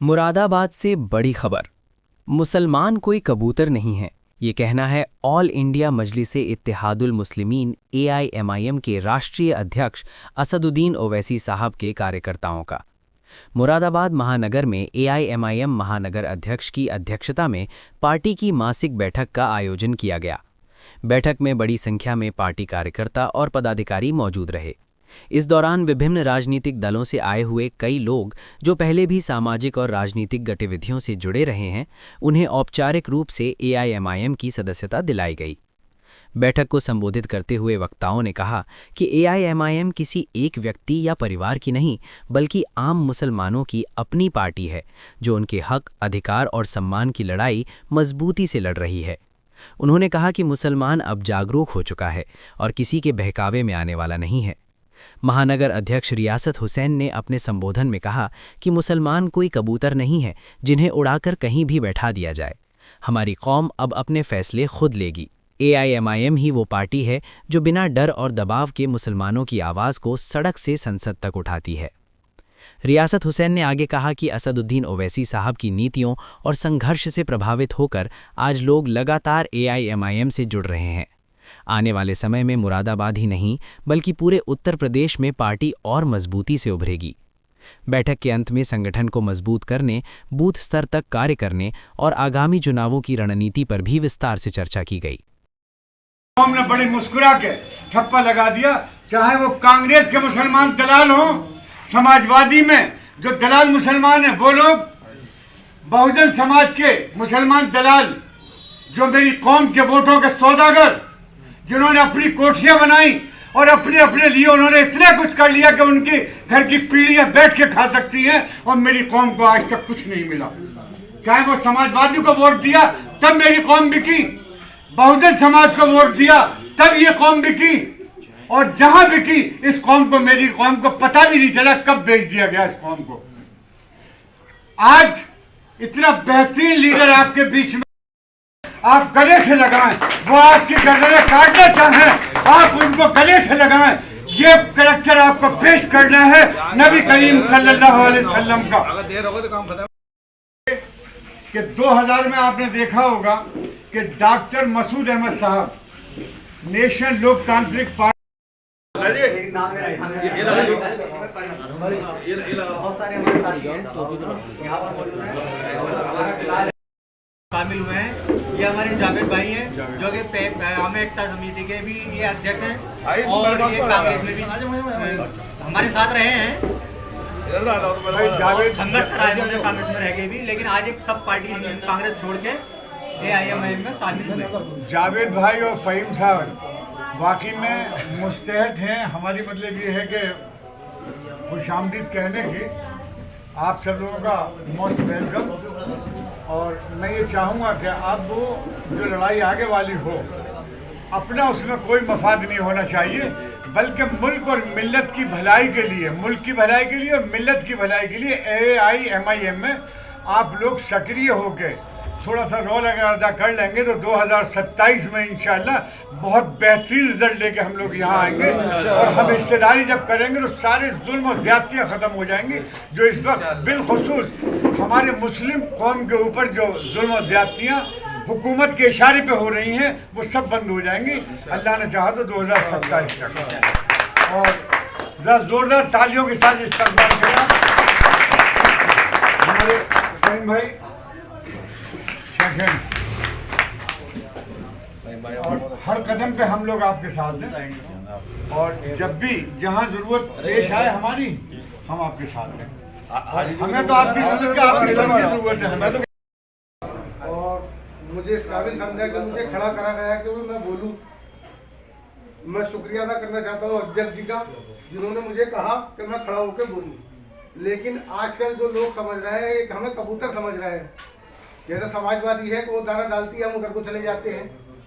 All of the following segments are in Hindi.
मुरादाबाद से बड़ी खबर। मुसलमान कोई कबूतर नहीं है, ये कहना है all India Majlise Ittehadul Muslimeen AIMIM के राष्ट्रीय अध्यक्ष असदुद्दीन ओवैसी साहब के कार्यकर्ताओं का। मुरादाबाद महानगर में AIMIM महानगर अध्यक्ष की अध्यक्षता में पार्टी की मासिक बैठक का आयोजन किया गया। बैठक में बड़ी संख्या में पार्टी कार्यकर्ता और पदाधिकारी मौजूद रहे। इस दौरान विभिन्न राजनीतिक दलों से आए हुए कई लोग जो पहले भी सामाजिक और राजनीतिक गतिविधियों से जुड़े रहे हैं, उन्हें औपचारिक रूप से AIMIM की सदस्यता दिलाई गई। बैठक को संबोधित करते हुए वक्ताओं ने कहा कि AIMIM किसी एक व्यक्ति या परिवार की नहीं, बल्कि आम मुसलमानों की अपनी पार्टी है, जो उनके हक, अधिकार और सम्मान की लड़ाई मजबूती से लड़ रही है। उन्होंने कहा कि मुसलमान अब जागरूक हो चुका है और किसी के बहकावे में आने वाला नहीं है। महानगर अध्यक्ष रियासत हुसैन ने अपने संबोधन में कहा कि मुसलमान कोई कबूतर नहीं है जिन्हें उड़ाकर कहीं भी बैठा दिया जाए। हमारी कौम अब अपने फैसले खुद लेगी। AIMIM ही वो पार्टी है जो बिना डर और दबाव के मुसलमानों की आवाज़ को सड़क से संसद तक उठाती है। रियासत हुसैन ने आगे कहा कि असदुद्दीन ओवैसी साहब की नीतियों और संघर्ष से प्रभावित होकर आज लोग लगातार AIMIM से जुड़ रहे हैं। आने वाले समय में मुरादाबाद ही नहीं, बल्कि पूरे उत्तर प्रदेश में पार्टी और मजबूती से उभरेगी। बैठक के अंत में संगठन को मजबूत करने, बूथ स्तर तक कार्य करने और आगामी चुनावों की रणनीति पर भी विस्तार से चर्चा की गई। हमने बड़ी मुस्कुरा के ठप्पा लगा दिया, चाहे वो कांग्रेस के मुसलमान दलाल हों, समाजवादी में जो दलाल मुसलमान हैं वो लोग, बहुजन समाज के मुसलमान दलाल जो मेरी कौम के वोटों के सौदागर, जिन्होंने अपनी कोठियां बनाई और अपने लिए उन्होंने इतना कुछ कर लिया कि उनकी घर की पीढ़ियां बैठ के खा सकती हैं और मेरी कौम को आज तक कुछ नहीं मिला। चाहे वो समाजवादी को वोट दिया तब मेरी कौम बिकी, बहुजन समाज को वोट दिया तब ये कौम बिकी, और जहां बिकी इस कौम को, मेरी कौम को पता भी नहीं चला कब बेच दिया गया इस कौम को। आज इतना बेहतरीन लीडर आपके बीच में, आप गले से लगाएं, वो आपकी गर्दनें काटना चाहें, आप उनको गले से लगाएं। ये कैरेक्टर आपको पेश करना है नबी करीम सल्लल्लाहु अलैहि वसल्लम का। कि 2000 में आपने देखा होगा कि डॉक्टर मसूद अहमद साहब नेशनल लोकतांत्रिक पार्टी शामिल हुए हैं। ये हमारे जावेद भाई हैं जो कि हमें एकता समिति के भी ये अध्यक्ष हैं और ये कांग्रेस में भी हमारे साथ रहे हैं। संघर्ष कराए उन्होंने कांग्रेस में रह के भी, लेकिन आज एक सब पार्टी कांग्रेस छोड़ के AIMIM में शामिल हुए। जावेद भाई और फ़हीम साहब वाकई में मुस्तहक हैं। हमारी मतलब ये है कि खुशामदीद कहने की आप सब लोगों का मोस्ट वेलकम। और मैं ये चाहूँगा कि अब वो जो लड़ाई आगे वाली हो, अपना उसमें कोई मफाद नहीं होना चाहिए, बल्कि मुल्क और मिल्लत की भलाई के लिए, मुल्क की भलाई के लिए और मिल्लत की भलाई के लिए AIMIM में आप लोग सक्रिय होकर थोड़ा सा रोल अगर अदा कर लेंगे तो 2027 में इंशाल्लाह बहुत बेहतरीन रिजल्ट लेके हम लोग यहाँ आएंगे। और हम हिस्सेदारी जब करेंगे तो सारे जुल्म और ज़्यादतियाँ ख़त्म हो जाएंगी, जो इस वक्त बिलखुसूस हमारे मुस्लिम कौम के ऊपर जो जुल्म और ज़्यादतियाँ हुकूमत के इशारे पे हो रही हैं वो सब बंद हो जाएंगी, अल्लाह ने चाहा तो 2027 तक। और ज़रा ज़ोरदार तालियों के साथ इस्तकबाल किया हमारे फ़हीम भाई, और हर कदम पे हम लोग आपके साथ हैं, और जब भी जहाँ जरूरत पेश आए हमारी, हम आपके साथ हैं। हमें तो आपकी मदद का, आपकी जरूरत है हमें तो। और मुझे इस काबिल समझा कि मुझे खड़ा करा गया कि मैं बोलूं। मैं शुक्रिया अदा करना चाहता हूँ अध्यक्ष जी का, जिन्होंने मुझे कहा कि मैं खड़ा होकर बोलूं। लेकिन आजकल जो लोग समझ रहे हैं, एक हमें कबूतर समझ रहे हैं। जैसे समाजवादी है कि वो दाना डालती है, हम उधर को चले जाते हैं,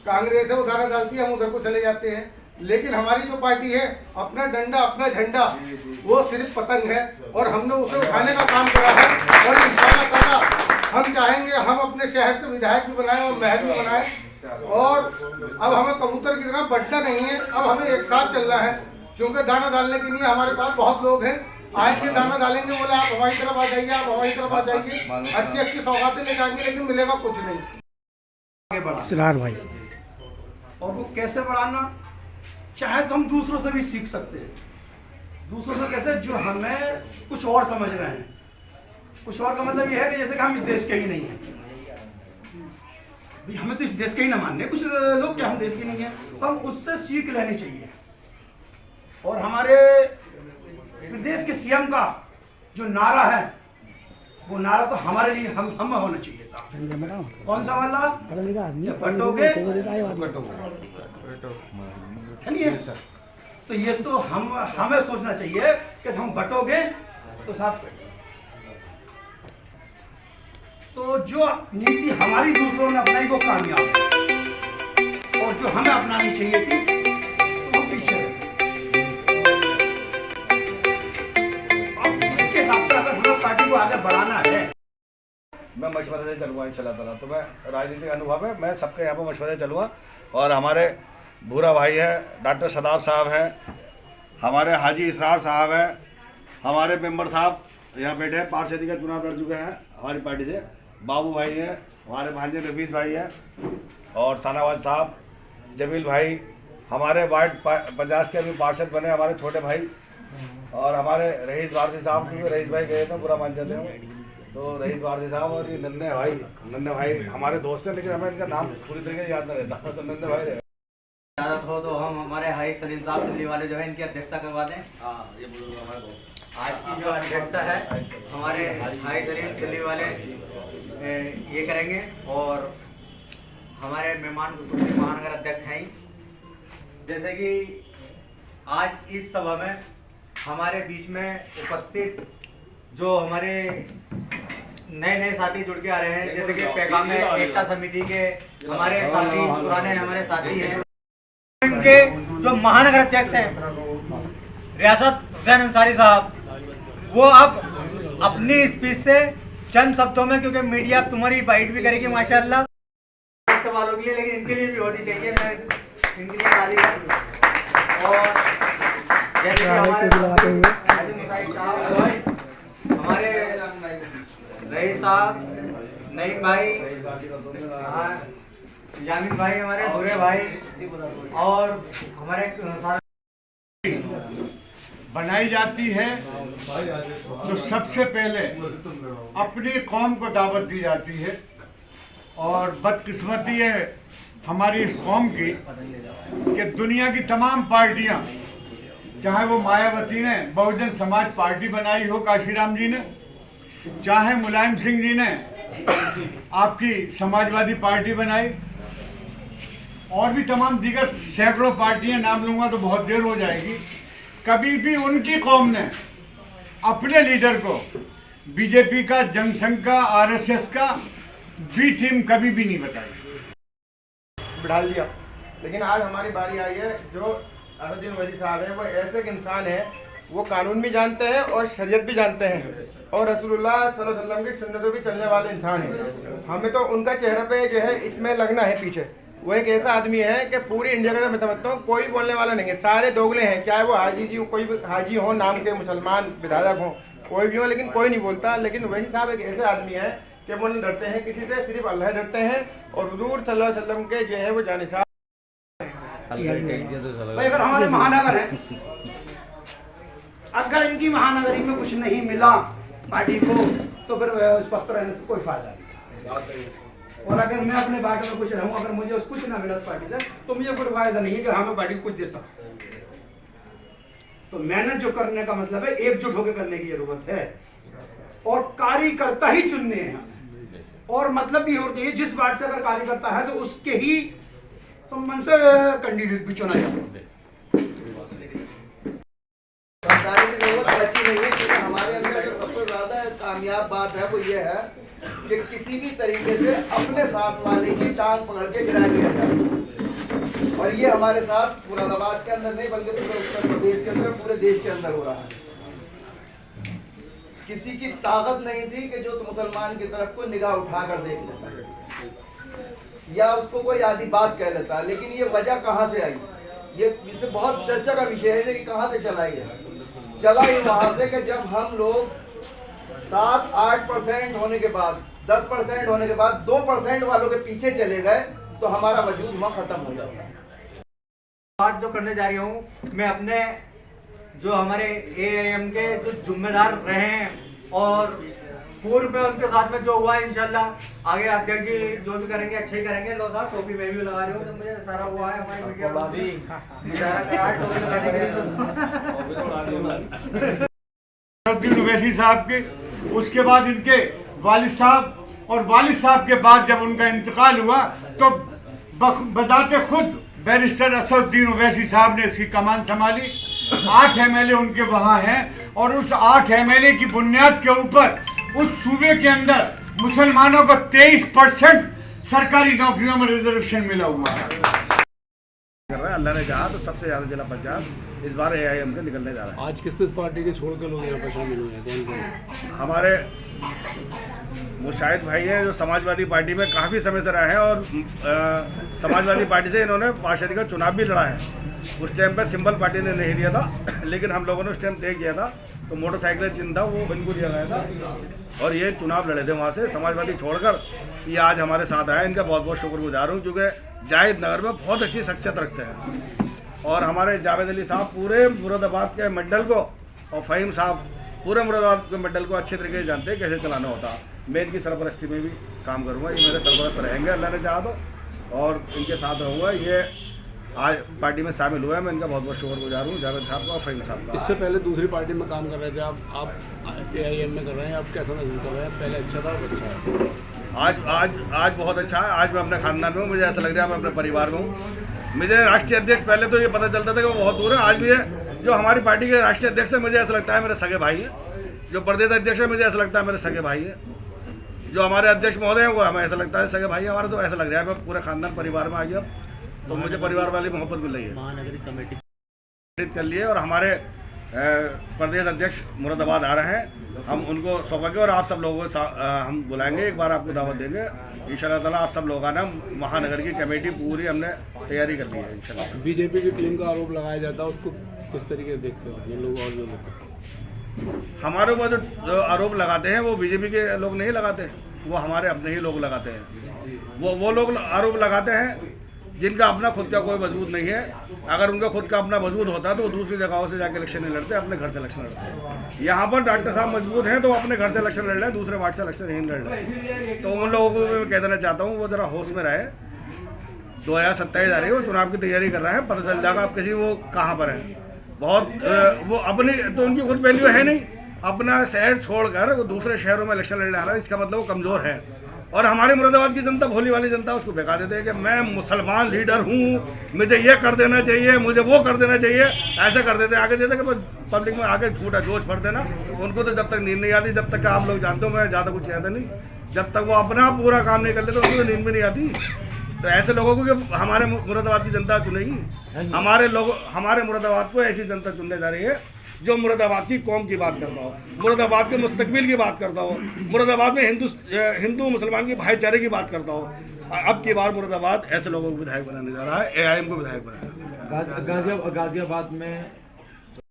कांग्रेस है वो दाना डालती है, हम उधर को चले जाते हैं। लेकिन हमारी जो पार्टी है, अपना डंडा, अपना झंडा, वो सिर्फ पतंग है और हमने उसे उठाने का काम करा है। और इंशाअल्लाह ताला हम चाहेंगे हम अपने शहर से विधायक भी बनाएं और महल भी बनाएं। और अब हमें कबूतर की तरह बढ़ना नहीं है, अब हमें एक साथ चलना है, क्योंकि दाना डालने के लिए हमारे पास बहुत लोग हैं। आएंगे दाना डालेंगे, बोले आप हमारी तरफ आ जाइए, आप हमारी तरफ आ जाइए, अच्छी अच्छी सौगातें ले जाएंगे, लेकिन मिलेगा कुछ नहीं। आगे बढ़ा इसरार भाई, और वो कैसे बढ़ाना, चाहे तो हम दूसरों से भी सीख सकते हैं। दूसरों से कैसे, जो हमें कुछ और समझ रहे हैं। कुछ और का मतलब ये है कि जैसे कि हम इस देश के ही नहीं हैं, हमें तो इस देश के ही ना मानने कुछ लोग, क्या हम देश के नहीं हैं, तो हम उससे सीख लेनी चाहिए। और हमारे प्रदेश के सीएम का जो नारा है, वो नारा तो हमारे लिए हम होना चाहिए था। कौन सा वाला, बटोगे है नहीं है? तो ये तो हमें सोचना चाहिए कि हम बटोगे तो साथ, तो जो नीति हमारी दूसरों ने अपनाई वो कामयाब है, और जो हमें अपनानी चाहिए थी तो हम पीछे रहे। अब इसके हिसाब से अगर हमें पार्टी को आगे बढ़ाना है, मैं मशवरे से चलूँगा इंशाल्लाह ताला। तो मैं राजनीतिक अनुभव है, मैं सबके यहाँ पर मशवरे से चलूँगा। और हमारे भूरा भाई है, डॉक्टर सदाब साहब हैं, हमारे हाजी इसरार साहब हैं, हमारे मेंबर साहब यहाँ बैठे हैं, पार्षदी का चुनाव लड़ चुके हैं हमारी पार्टी से, बाबू भाई हैं, हमारे भांजे नफीस भाई हैं, और सानावाज साहब, जमील भाई, हमारे वार्ड 50 के अभी पार्षद बने हमारे छोटे भाई, और हमारे रईस वारसी साहब, क्योंकि रईस भाई गए थे बुरा मान जाते हैं, तो रईस वारसी साहब, और ये नन्हे भाई हमारे दोस्त हैं, लेकिन हमें इनका नाम पूरी तरीके से याद नहीं रहता, तो नन्हे भाई रहे। इजाजत हो तो हम हमारे हाई सलीम साहब सिल्ली वाले जो है इनकी अध्यक्षता करवा दें। ये बुजुर्ग हमारे दोस्त, आज की जो अध्यक्षता है हमारे हाई सलीम सिल्ली वाले ये करेंगे, और हमारे मेहमान खुसूसी महानगर अध्यक्ष हैं। जैसे कि आज इस सभा में हमारे बीच में उपस्थित जो हमारे नए साथी जुड़ के आ रहे हैं, जैसे कि पैगाम एकता समिति के हमारे साथी, पुराने हमारे साथी हैं, इनके जो महानगर अध्यक्ष हैं रियासत हुसैन अंसारी साहब, वो अब अपनी स्पीच से चंद शब्दों में, क्योंकि मीडिया तुम्हारी बाइट भी करेगी माशाल्लाह वालों के लिए, लेकिन इनके लिए भी होनी चाहिए, मैं इनके लिए ताली। और जैसे हमारे रईस साहब, नईम भाई, यामिन भाई, हमारे बुरे भाई, और हमारे बनाई जाती है तो सबसे पहले अपनी कौम को दावत दी जाती है। और बदकिस्मती है हमारी इस कौम की कि दुनिया की तमाम पार्टियां, चाहे वो मायावती ने बहुजन समाज पार्टी बनाई हो काशीराम जी ने, चाहे मुलायम सिंह जी ने आपकी समाजवादी पार्टी बनाई, और भी तमाम दीगर सैकड़ों पार्टियां, नाम लूँगा तो बहुत देर हो जाएगी, कभी भी उनकी कौम ने अपने लीडर को बीजेपी का, जनसंघ का, आरएसएस का बी टीम कभी भी नहीं बताई, बिठा लिया। लेकिन आज हमारी बारी आई है, जो असदुद्दीन वजी साहब हैं, वो ऐसे एक इंसान है, वो कानून भी जानते हैं और शरीयत भी जानते हैं, और रसूलुल्लाह सल्लल्लाहु अलैहि वसल्लम की सुन्नतों भी चलने वाले इंसान हैं। हमें तो उनका चेहरा पे जो है इसमें लगना है पीछे। वो एक ऐसा आदमी है कि पूरी इंडिया का मैं समझता हूँ कोई बोलने वाला नहीं है, सारे दोगले हैं, चाहे वो हाजी जी, कोई भी हाजी हो, नाम के मुसलमान विधायक हों, कोई भी हो, लेकिन कोई नहीं बोलता। लेकिन वही साहब एक ऐसे आदमी है कि वो नहीं डरते हैं किसी से, सिर्फ अल्लाह डरते हैं, और हुजूर सल्लल्लाहु अलैहि वसल्लम के जो है वो जानिसाब। भाई अगर हमारे महानगर है, अगर इनकी महानगरी में कुछ नहीं मिला पार्टी को, तो फिर उस पक्ष रहने से कोई फायदा नहीं। और अगर मैं अपने पार्टी में कुछ रहूँ, अगर मुझे कुछ ना मिला उस पार्टी से, तो मुझे कोई फायदा नहीं है कि हमें पार्टी को कुछ दे सकते। तो मेहनत जो करने का मतलब है, एकजुट होकर करने की जरूरत है, और कार्यकर्ता ही चुनने हैं। और मतलब भी होना चाहिए, जिस वार्ड से अगर कार्यकर्ता है तो उसके ही संबंध से कैंडिडेट भी चुना जाए। हमारे अंदर जो सबसे ज्यादा कामयाब बात है वो ये है कि किसी भी तरीके से अपने साथ वाले की टांग पकड़ के गिरा दिया जाए, और ये हमारे साथ मुरादाबाद के अंदर नहीं बल्कि पूरे उत्तर प्रदेश के अंदर, पूरे देश के अंदर हो रहा है। किसी की ताकत नहीं थी कि जो मुसलमान की तरफ को निगाह उठाकर देख लेता या उसको कोई आदि बात कह लेता, लेकिन ये वजह कहाँ से आई, ये इससे बहुत चर्चा का विषय है कि कहाँ से चलाई है। चला ही वहां से कि जब हम लोग 7-8% होने के बाद 10% होने के बाद 2% वालों के पीछे चले गए तो हमारा वजूद वहाँ खत्म हो जाता है। बात जो करने जा रही हूँ मैं अपने जो हमारे एआईएम के जो जिम्मेदार रहे हैं और पूर्व में उनके साथ में जो हुआ है इंशाल्लाह आगे अध्यक्ष जी जो भी करेंगे अच्छे ही करेंगे। लो साहब टोपी मैं भी लगा रही हूँ, तो मुझे सारा हुआ है हमारी मीडिया टोपी लगाने के लिए ओवैसी साहब के, उसके बाद इनके वालिद साहब और वालिद साहब के बाद जब उनका इंतकाल हुआ तो बजाते खुद बैरिस्टर असदुद्दीन ओवैसी साहब ने इसकी कमान संभाली। 8 एमएलए उनके वहाँ हैं और उस 8 एमएलए की बुनियाद के ऊपर उस सूबे के अंदर मुसलमानों को 23% सरकारी नौकरियों में रिजर्वेशन मिला हुआ है। कर रहा है अल्लाह ने चाहा तो सबसे ज़्यादा जिला पंचायत इस बार एआईएम के निकलने जा रहा है। आज किस पार्टी के छोड़ के लोग यहाँ पर शामिल हुए हैं, कौन कौन? हमारे मुशाहिद भाई हैं जो समाजवादी पार्टी में काफ़ी समय से रहे हैं और समाजवादी पार्टी से इन्होंने पार्षद का चुनाव भी लड़ा है। उस टाइम पर सिंबल पार्टी ने नहीं दिया था, लेकिन हम लोगों ने उस टाइम तय किया था तो मोटरसाइकिल चिन्ह था वो इनको दिया गया था और ये चुनाव लड़े थे वहाँ से समाजवादी छोड़कर। ये आज हमारे साथ आए, इनका बहुत बहुत शुक्रगुजार हूँ क्योंकि जाहिद नगर में बहुत अच्छी शख्सियत रखते हैं। और हमारे जावेद अली साहब पूरे मुरादाबाद के मंडल को और फ़हीम साहब पूरे मुरादाबाद के मंडल को अच्छे तरीके से जानते हैं कैसे चलाना होता। मैं इनकी सरपरस्ती में भी काम करूँगा, ये मेरे सरपरस्त रहेंगे अल्लाह ने चाहा तो, और इनके साथ रहूँगा। ये आज पार्टी में शामिल हुआ है, मैं इनका बहुत बहुत शुक्रगुजार हूँ जावेद साहब का और फ़हीम साहब का। इससे पहले दूसरी पार्टी में काम कर रहे थे आप एआईएम में कर रहे हैं, आप कैसा महसूस कर रहे हैं? पहले अच्छा था अब अच्छा है? आज बहुत अच्छा है। आज मैं अपने खानदान में हूँ, मुझे ऐसा लग रहा है मैं अपने परिवार में हूँ। मुझे राष्ट्रीय अध्यक्ष पहले तो ये पता चलता था कि वो बहुत दूर है, आज भी है जो हमारी पार्टी के राष्ट्रीय अध्यक्ष है मुझे ऐसा लगता है मेरे सगे भाई है। जो प्रदेश अध्यक्ष है मुझे ऐसा लगता है मेरे सगे भाई है। जो हमारे अध्यक्ष महोदय हैं वो हमें ऐसा लगता है सगे भाई है हमारा। तो ऐसा लग रहा है मैं पूरे खानदान परिवार में आ गया, तो मुझे परिवार वाली मोहब्बत मिल रही है। महानगरीय कमेटी कर लिए और हमारे प्रदेश अध्यक्ष मुरादाबाद आ रहे हैं, हम उनको सौंपेंगे और आप सब लोगों को हम बुलाएंगे, एक बार आपको दावत देंगे इंशाल्लाह ताला। आप सब लोग आना, महानगर की कमेटी पूरी हमने तैयारी कर ली है इंशाल्लाह। बीजेपी की टीम का आरोप लगाया जाता है, उसको किस तरीके से देखते हो ये लोग? और जो लोग हमारे ऊपर जो आरोप लगाते हैं वो बीजेपी के लोग नहीं लगाते, वो हमारे अपने ही लोग लगाते हैं। वो लोग आरोप लगाते हैं जिनका अपना खुद का कोई वजूद नहीं है। अगर उनका खुद का अपना वजूद होता तो वो दूसरी जगहों से जाके इलेक्शन नहीं लड़ते, अपने घर से इलेक्शन लड़ते। यहाँ पर डॉक्टर साहब मजबूत हैं तो अपने घर से इलेक्शन लड़ रहे हैं, दूसरे वार्ड से इलेक्शन नहीं लड़ रहे। तो उन लोगों को मैं कह देना चाहता हूँ वो ज़रा होश में रहे। 2027 आ रही है, वो चुनाव की तैयारी कर रहे हैं, पता चल जाएगा आप किसी वो कहाँ पर हैं। बहुत वो अपनी तो उनकी खुद वैल्यू है नहीं, अपना शहर छोड़कर वो दूसरे शहरों में इलेक्शन लड़ने आ रहा है, इसका मतलब वो कमज़ोर है। और हमारे मुरादाबाद की जनता, भोली वाली जनता उसको बेका देते हैं कि मैं मुसलमान लीडर हूँ, मुझे ये कर देना चाहिए, मुझे वो कर देना चाहिए, ऐसा कर देते हैं आगे देते कि पब्लिक में आगे झूठा जोश भर देना। उनको तो जब तक नींद नहीं आती, जब तक आप लोग जानते हो मैं ज़्यादा कुछ कहता नहीं, जब तक वो अपना पूरा काम नहीं कर लेते उनको तो नींद भी नहीं आती। तो ऐसे लोगों को हमारे मुरादाबाद की जनता चुनेगी। हमारे मुरादाबाद को ऐसी जनता चुनने जा रही है जो मुरादाबाद की कौम की बात करता हो, मुरादाबाद के मुस्तकबिल की बात करता हो, मुरादाबाद में हिंदू मुसलमान की भाईचारे की बात करता हो। अब की बार मुरादाबाद ऐसे लोगों को विधायक बनाने जा रहा है, एआईएम को विधायक बनाने जा रहा है। गाजियाबाद में